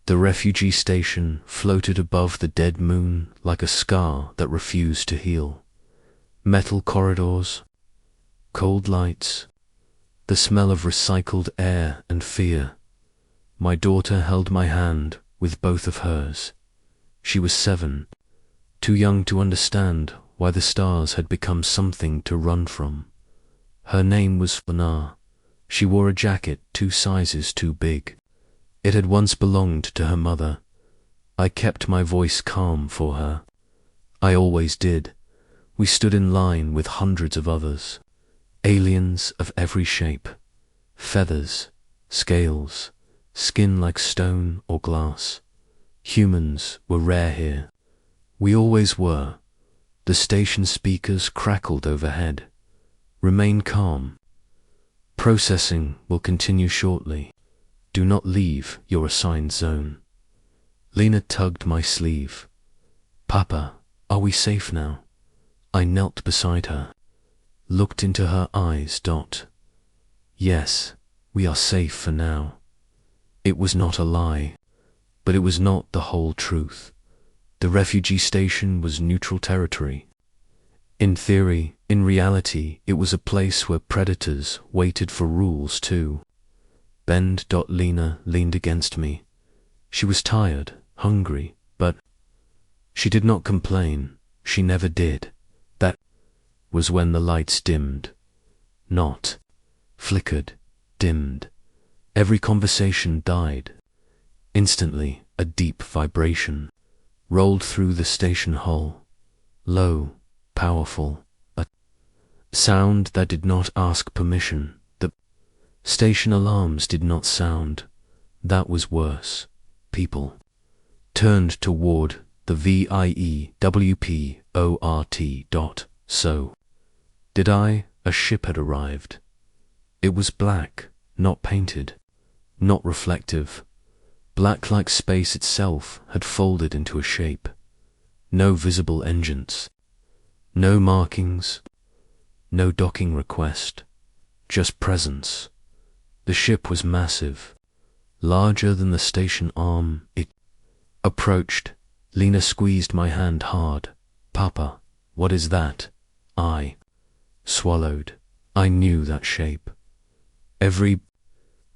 The refugee station floated above the dead moon like a scar that refused to heal. Metal corridors, cold lights, the smell of recycled air and fear. My daughter held my hand with both of hers. She was 7, too young to understand why the stars had become something to run from. Her name was Fana. She wore a jacket 2 sizes too big. It had once belonged to her mother. I kept my voice calm for her. I always did. We stood in line with hundreds of others. Aliens of every shape. Feathers, scales, skin like stone or glass. Humans were rare here. We always were. The station speakers crackled overhead. Remain calm. Processing will continue shortly. Do not leave your assigned zone. Lena tugged my sleeve. Papa, are we safe now? I knelt beside her, looked into her eyes. Yes, we are safe for now. It was not a lie, but it was not the whole truth. The refugee station was neutral territory. In theory, in reality, it was a place where predators waited for rules too. Bend. Lena leaned against me. She was tired, hungry, but she did not complain. She never did. That was when the lights dimmed. Not flickered, dimmed. Every conversation died. Instantly, a deep vibration rolled through the station hull. Low, powerful, a sound that did not ask permission. The station alarms did not sound. That was worse. People turned toward the VIEWPORT. So did I. A ship had arrived. It was black, not painted, not reflective. Black like space itself had folded into a shape. No visible engines. No markings. No docking request. Just presence. The ship was massive. Larger than the station arm. It approached. Lena squeezed my hand hard. Papa, what is that? I swallowed. I knew that shape. Every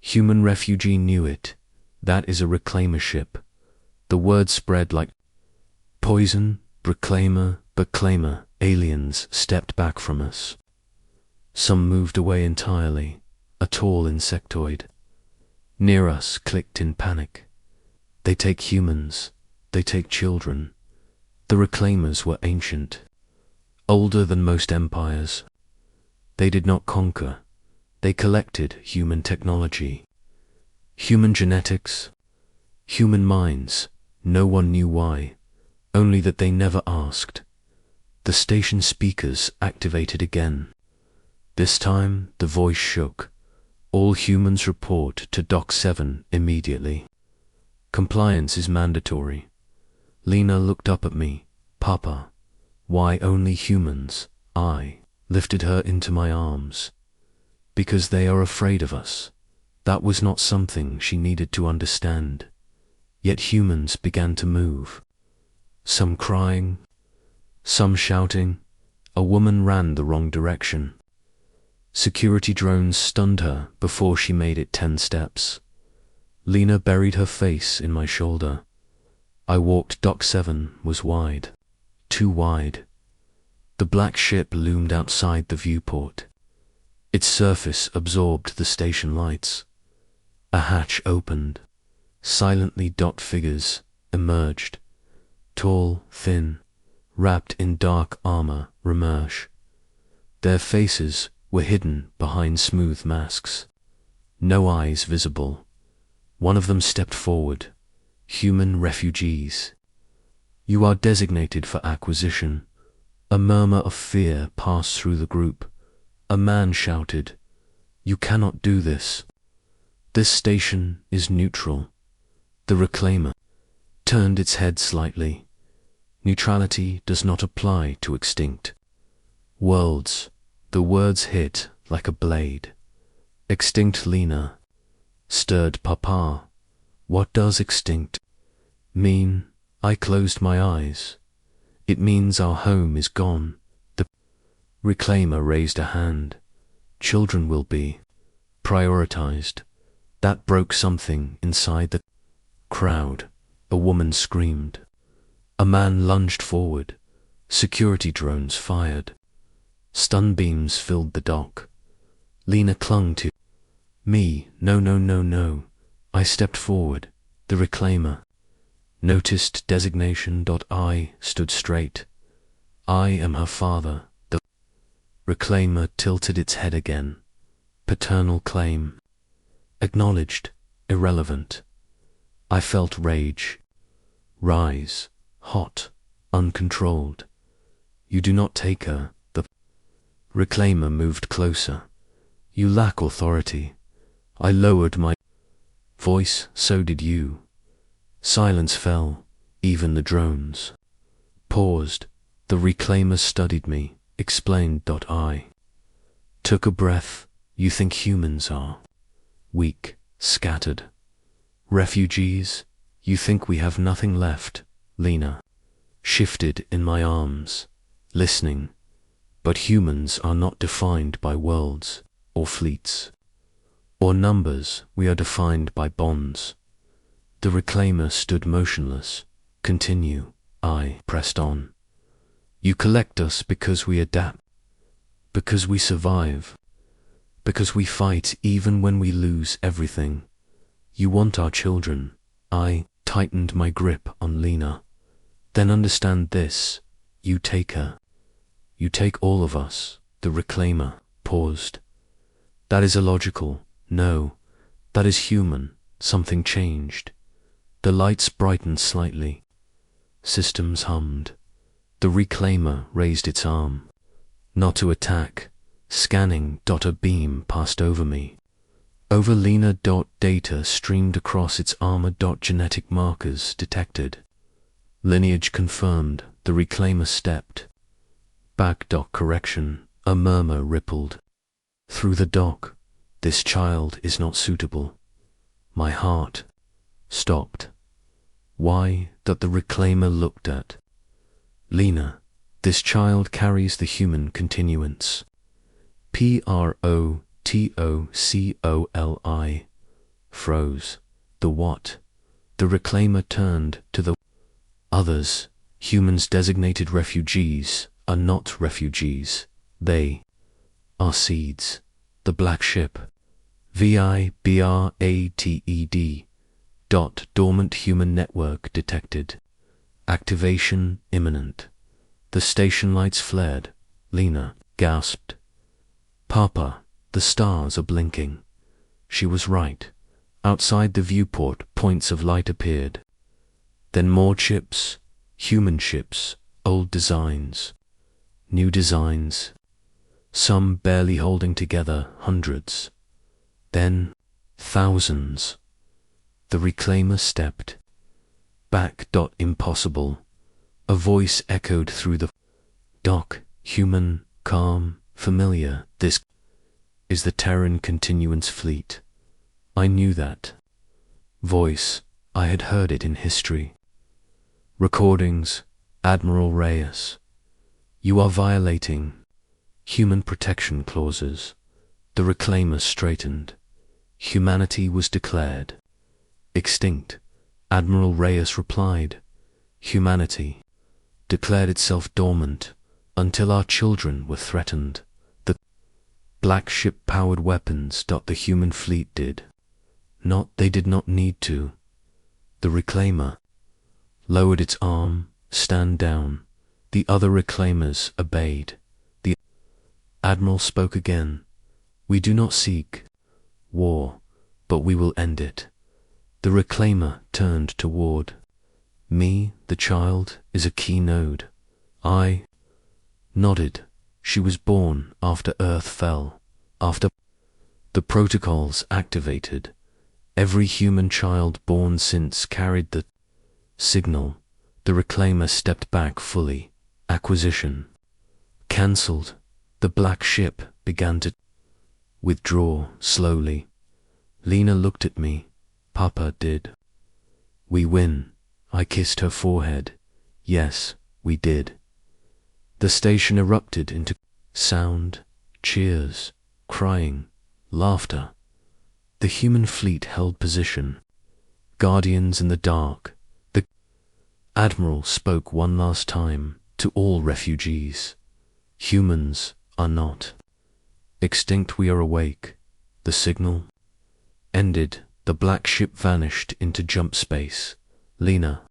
human refugee knew it. That is a reclaimer ship. The word spread like poison. Reclaimer, Beclaimer. Aliens stepped back from us. Some moved away entirely. A tall insectoid near us clicked in panic. They take humans. They take children. The reclaimers were ancient, older than most empires. They did not conquer. They collected human technology, human genetics, human minds. No one knew why, only that they never asked. The station speakers activated again. This time the voice shook. All humans report to Dock 7 immediately. Compliance is mandatory. Lena looked up at me. Papa, why only humans? I lifted her into my arms. Because they are afraid of us. That was not something she needed to understand. Yet humans began to move. Some crying, some shouting. A woman ran the wrong direction. Security drones stunned her before she made it 10 steps. Lena buried her face in my shoulder. I walked. Dock 7 was wide. Too wide. The black ship loomed outside the viewport. Its surface absorbed the station lights. A hatch opened. Silently figures emerged. Tall, thin, wrapped in dark armor, remerge. Their faces were hidden behind smooth masks. No eyes visible. One of them stepped forward. Human refugees. You are designated for acquisition. A murmur of fear passed through the group. A man shouted, "You cannot do this. This station is neutral." The reclaimer turned its head slightly. Neutrality does not apply to extinct worlds. The words hit like a blade. Extinct Lena stirred Papa. What does extinct mean? I closed my eyes. It means our home is gone. The reclaimer raised a hand. Children will be prioritized. That broke something inside the crowd. A woman screamed. A man lunged forward. Security drones fired. Stun beams filled the dock. Lena clung to me. No, no, no, no. I stepped forward. The reclaimer noticed designation. I stood straight. I am her father. The reclaimer tilted its head again. Paternal claim. Acknowledged. Irrelevant. I felt rage rise, hot, uncontrolled. You do not take her. The reclaimer moved closer. You lack authority. I lowered my voice. So did you. Silence fell. Even the drones paused. The reclaimer studied me. Explained. I took a breath. You think humans are weak, scattered refugees? You think we have nothing left? Lena shifted in my arms, listening. But humans are not defined by worlds, or fleets, or numbers. We are defined by bonds. The reclaimer stood motionless. Continue. I pressed on. You collect us because we adapt, because we survive, because we fight even when we lose everything. You want our children. I tightened my grip on Lena. Then understand this. You take her. You take all of us. The reclaimer paused. That is illogical. No, that is human. Something changed. The lights brightened slightly. Systems hummed. The reclaimer raised its arm. Not to attack. Scanning. A beam passed over me. Over Lena. Data streamed across its armor. Genetic markers detected. Lineage confirmed. The reclaimer stepped back. Correction. A murmur rippled through the dock. This child is not suitable. My heart stopped. Why? The reclaimer looked at Lena. This child carries the human continuance. Protocoli. Froze. The what? The reclaimer turned to the others. Humans designated refugees are not refugees. They are seeds. The black ship. VIBRATED. Dormant human network detected. Activation imminent. The station lights flared. Lena gasped. Papa, the stars are blinking. She was right. Outside the viewport, points of light appeared. Then more ships, human ships, old designs, new designs, some barely holding together, hundreds, then thousands. The reclaimer stepped back. Impossible. A voice echoed through the dock. Human, calm, familiar. This is the Terran Continuance Fleet. I knew that voice. I had heard it in history. Recordings. Admiral Reyes. You are violating human protection clauses. The reclaimer straightened. Humanity was declared extinct. Admiral Reyes replied. Humanity declared itself dormant until our children were threatened. The black ship powered weapons. The human fleet did not. They did not need to. The reclaimer lowered its arm. Stand down. The other reclaimers obeyed. The admiral spoke again. We do not seek war, but we will end it. The reclaimer turned toward me. The child is a key node. I nodded. She was born after Earth fell, after the protocols activated. Every human child born since carried the signal. The reclaimer stepped back fully. Acquisition cancelled. The black ship began to withdraw slowly. Lena looked at me. Papa did We win. I kissed her forehead. Yes, we did. The station erupted into sound, cheers, crying, laughter. The human fleet held position. Guardians in the dark. The Admiral spoke one last time to all refugees. Humans are not extinct, we are awake. The signal ended. The black ship vanished into jump space. Lena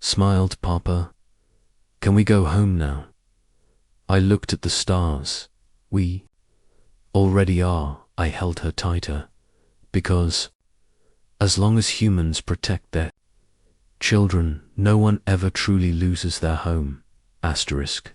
smiled. Papa, can we go home now? I looked at the stars. We already are. I held her tighter. Because as long as humans protect their children, no one ever truly loses their home. Asterisk.